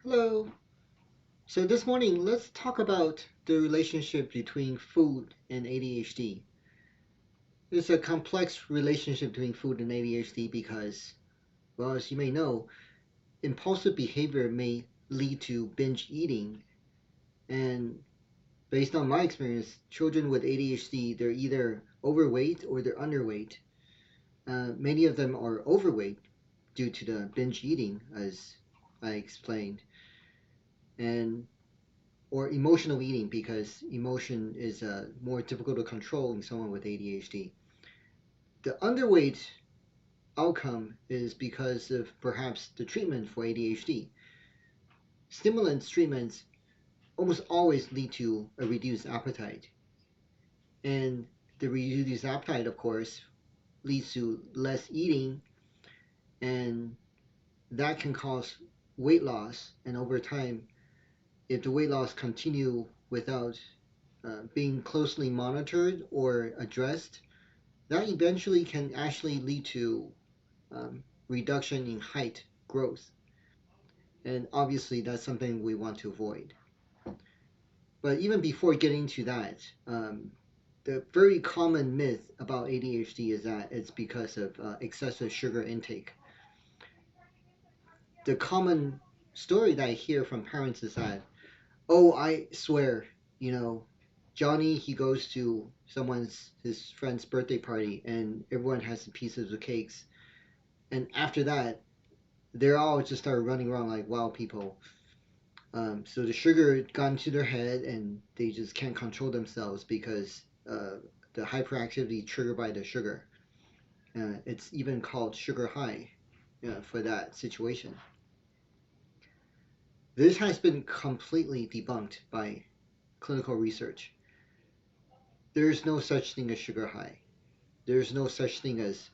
Hello. So this morning, let's talk about the relationship between food and ADHD. It's a complex relationship between food and ADHD because, well, as you may know, impulsive behavior may lead to binge eating. And based on my experience, children with ADHD, they're either overweight or they're underweight. Many of them are overweight due to the binge eating, as I explained. And or emotional eating because emotion is more difficult to control in someone with ADHD. The underweight outcome is because of perhaps the treatment for ADHD. Stimulant treatments almost always lead to a reduced appetite. And the reduced appetite, of course, leads to less eating, and that can cause weight loss. And over time, if the weight loss continue without being closely monitored or addressed, that eventually can actually lead to reduction in height growth. And obviously, that's something we want to avoid. But even before getting to that, the very common myth about ADHD is that it's because of excessive sugar intake. The common story that I hear from parents is that, oh, I swear, you know, Johnny, he goes to his friend's birthday party and everyone has pieces of cakes. And after that, they're all just start running around like wild people. So the sugar got into their head and they just can't control themselves because the hyperactivity triggered by the sugar. It's even called sugar high for that situation. This has been completely debunked by clinical research. There's no such thing as sugar high. There's no such thing as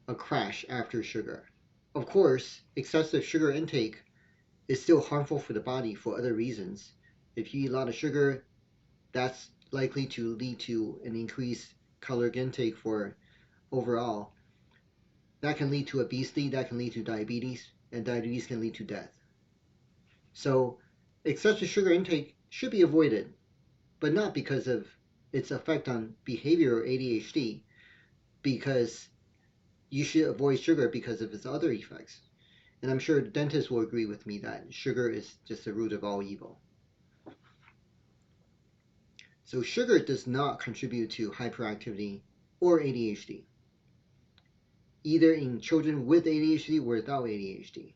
a crash after sugar. Of course, excessive sugar intake is still harmful for the body for other reasons. If you eat a lot of sugar, that's likely to lead to an increased caloric intake for overall. That can lead to obesity, that can lead to diabetes, and diabetes can lead to death. So, excessive sugar intake should be avoided, but not because of its effect on behavior or ADHD, because you should avoid sugar because of its other effects. And I'm sure dentists will agree with me that sugar is just the root of all evil. So sugar does not contribute to hyperactivity or ADHD, either in children with ADHD or without ADHD.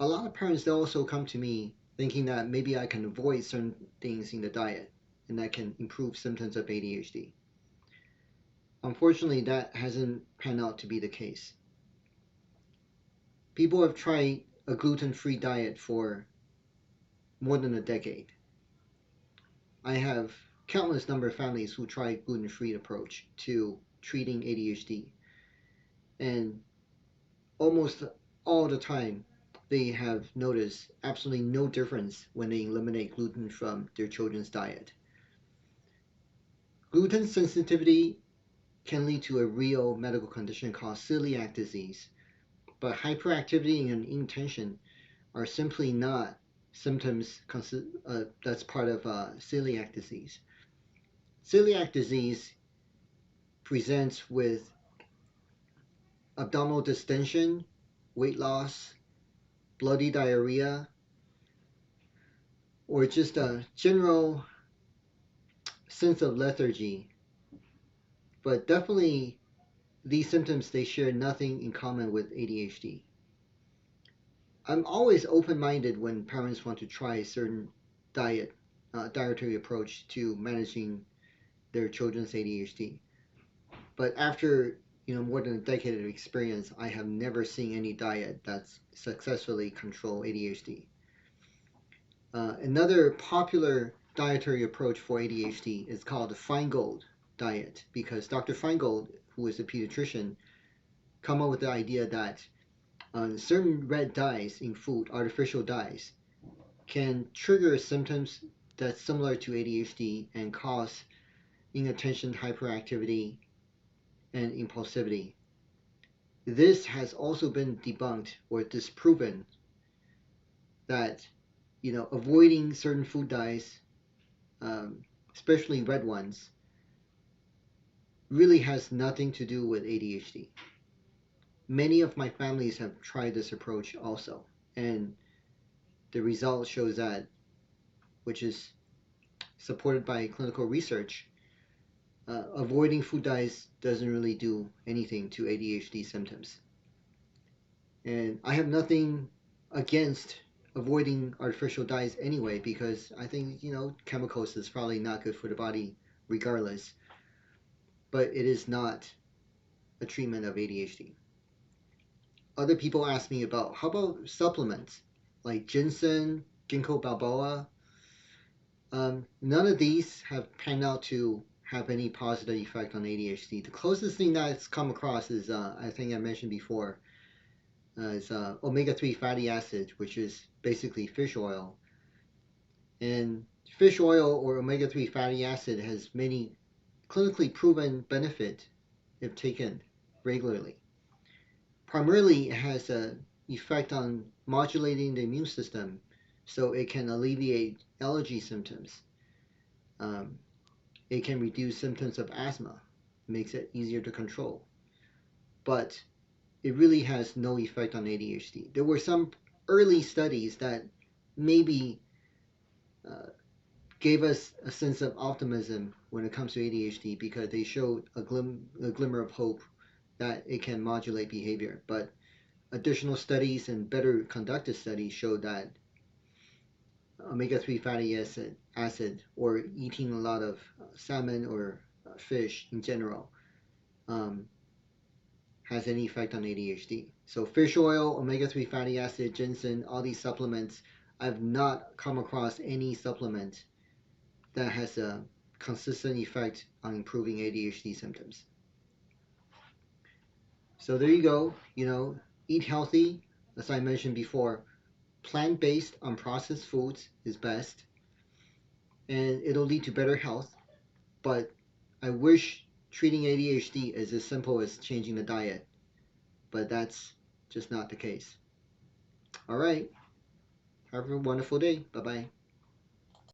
A lot of parents they also come to me thinking that maybe I can avoid certain things in the diet and that can improve symptoms of ADHD. Unfortunately, that hasn't panned out to be the case. People have tried a gluten-free diet for more than a decade. I have countless number of families who try gluten-free approach to treating ADHD, and almost all the time they have noticed absolutely no difference when they eliminate gluten from their children's diet. Gluten sensitivity can lead to a real medical condition called celiac disease, but hyperactivity and inattention are simply not symptoms that's part of celiac disease. Celiac disease presents with abdominal distension, weight loss, bloody diarrhea, or just a general sense of lethargy. But definitely, these symptoms they share nothing in common with ADHD. I'm always open-minded when parents want to try a certain dietary approach to managing their children's ADHD. But after more than a decade of experience, I have never seen any diet that's successfully control ADHD. Another popular dietary approach for ADHD is called the Feingold Diet because Dr. Feingold, who is a pediatrician, come up with the idea that certain red dyes in food, artificial dyes, can trigger symptoms that's similar to ADHD and cause inattention, hyperactivity, and impulsivity. This has also been debunked or disproven that, avoiding certain food dyes, especially red ones, really has nothing to do with ADHD. Many of my families have tried this approach also, and the result shows that, which is supported by clinical research, avoiding food dyes doesn't really do anything to ADHD symptoms. And I have nothing against avoiding artificial dyes anyway, because I think, chemicals is probably not good for the body regardless, but it is not a treatment of ADHD. Other people ask me about, how about supplements like ginseng, ginkgo biloba? None of these have panned out to have any positive effect on ADHD. The closest thing that's come across is, I think I mentioned before, is omega-3 fatty acid, which is basically fish oil. And fish oil or omega-3 fatty acid has many clinically proven benefit if taken regularly. Primarily, it has an effect on modulating the immune system, so it can alleviate allergy symptoms. It can reduce symptoms of asthma, makes it easier to control. But it really has no effect on ADHD. There were some early studies that maybe uh, gave us a sense of optimism when it comes to ADHD, because they showed a glimmer of hope that it can modulate behavior. But additional studies and better conducted studies showed that omega-3 fatty acid, or eating a lot of salmon or fish in general, um, has any effect on ADHD. So fish oil, omega-3 fatty acid, ginseng, all these supplements, I've not come across any supplement that has a consistent effect on improving ADHD symptoms. So there you go. Eat healthy. As I mentioned before, plant-based, unprocessed foods is best, and it'll lead to better health. But I wish treating ADHD is as simple as changing the diet, but that's just not the case. All right. Have a wonderful day. Bye bye.